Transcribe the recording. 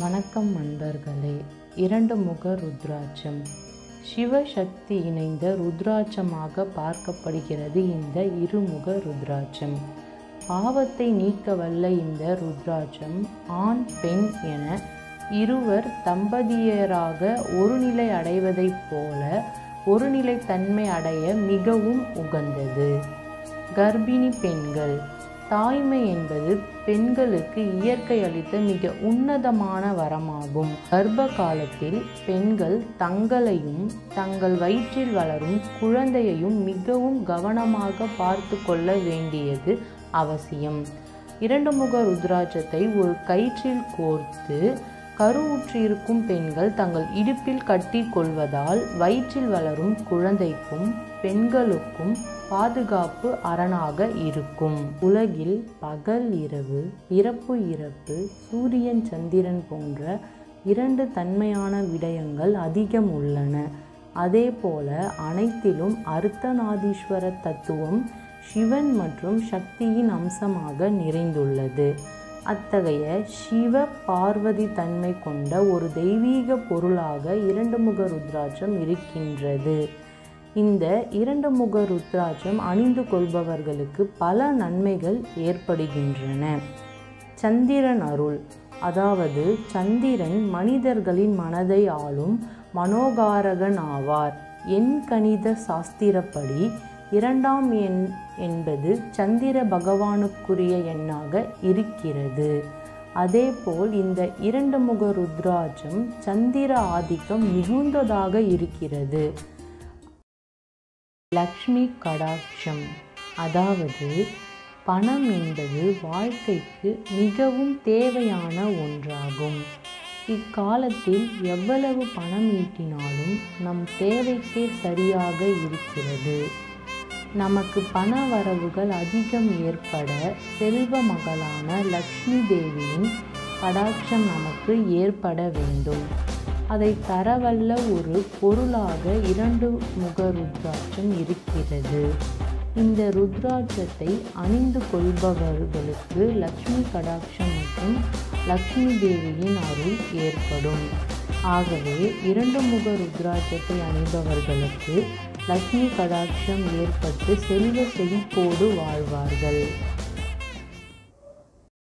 வணக்கம் நண்பர்களே. இரண்டு முக ருத்ராட்சம் சிவசக்தி இணைந்த ருத்ராட்சமாக பார்க்கப்படுகிறது. இந்த இருமுக ருத்ராட்சம் பாவத்தை நீக்க வல்ல இந்த ருத்ராட்சம் ஆண் பெண் என இருவர் தம்பதியராக ஒருநிலை அடைவதைப் போல ஒருநிலை தன்மை அடைய மிகவும் உகந்தது. கர்ப்பிணி பெண்கள் தாய்மை என்பது பெண்களுக்கு இயற்கை அளித்த மிக உன்னதமான வரமாகும். கர்ப்ப காலத்தில் பெண்கள் தங்களையும் தங்கள் வயிற்றில் வளரும் குழந்தையையும் மிகவும் கவனமாக பார்த்து கொள்ள வேண்டியது அவசியம். இரண்டு முக ருத்ராட்சத்தை ஒரு கயிற்றில் கோர்த்து கருவுற்றிருக்கும் பெண்கள் தங்கள் இடுப்பில் கட்டி கொள்வதால் வயிற்றில் வளரும் குழந்தைக்கும் பெண்களுக்கும் பாதுகாப்பு அரணாக இருக்கும். உலகில் பகல் இரவு, பிறப்பு இறப்பு, சூரியன் சந்திரன் போன்ற இரண்டு தன்மையான விடயங்கள் அதிகம் உள்ளன. அதே போல அனைத்திலும் அர்த்தநாதீஸ்வர தத்துவம் சிவன் மற்றும் சக்தியின் அம்சமாக நிறைந்துள்ளது. அத்தகைய சிவ பார்வதி தன்மை கொண்ட ஒரு தெய்வீக பொருளாக இரண்டு முக ருத்ராட்சம் இருக்கின்றது. இந்த இரண்டு முக ருத்ராட்சம் அணிந்து கொள்பவர்களுக்கு பல நன்மைகள் ஏற்படுகின்றன. சந்திரன் அருள், அதாவது சந்திரன் மனிதர்களின் மனதை ஆளும் மனோகாரகன் ஆவார். எண்கணித சாஸ்திரப்படி இரண்டாம் எண் என்பது சந்திர பகவானுக்குரிய எண்ணாக இருக்கிறது. அதேபோல் இந்த இரண்டு முக ருத்ராட்சம் சந்திர ஆதிக்கம் மிகுந்ததாக இருக்கிறது. லக்ஷ்மி கடாட்சம், அதாவது பணம் என்பது வாழ்க்கைக்கு மிகவும் தேவையான ஒன்றாகும். இக்காலத்தில் எவ்வளவு பணம் ஈட்டினாலும் நம் தேவைக்கே சரியாக இருக்கிறது. நமக்கு பண வரவுகள் அதிகம் ஏற்பட செல்வ மகளான லக்ஷ்மி தேவியின் கடாட்சம் நமக்கு ஏற்பட வேண்டும். அதை தரவல்ல ஒரு பொருளாக இரண்டு முக ருத்ராட்சம் இருக்கிறது. இந்த ருத்ராட்சத்தை அணிந்து கொள்பவர்களுக்கு லக்ஷ்மி கடாட்சம் மற்றும் லக்ஷ்மி தேவியின் அருள் ஏற்படும். ஆகவே இரண்டு முக ருத்ராட்சத்தை அணிபவர்களுக்கு லக்ஷ்மி கடாட்சம் ஏற்பட்டு செல்வ செழிப்போடு வாழ்வார்கள்.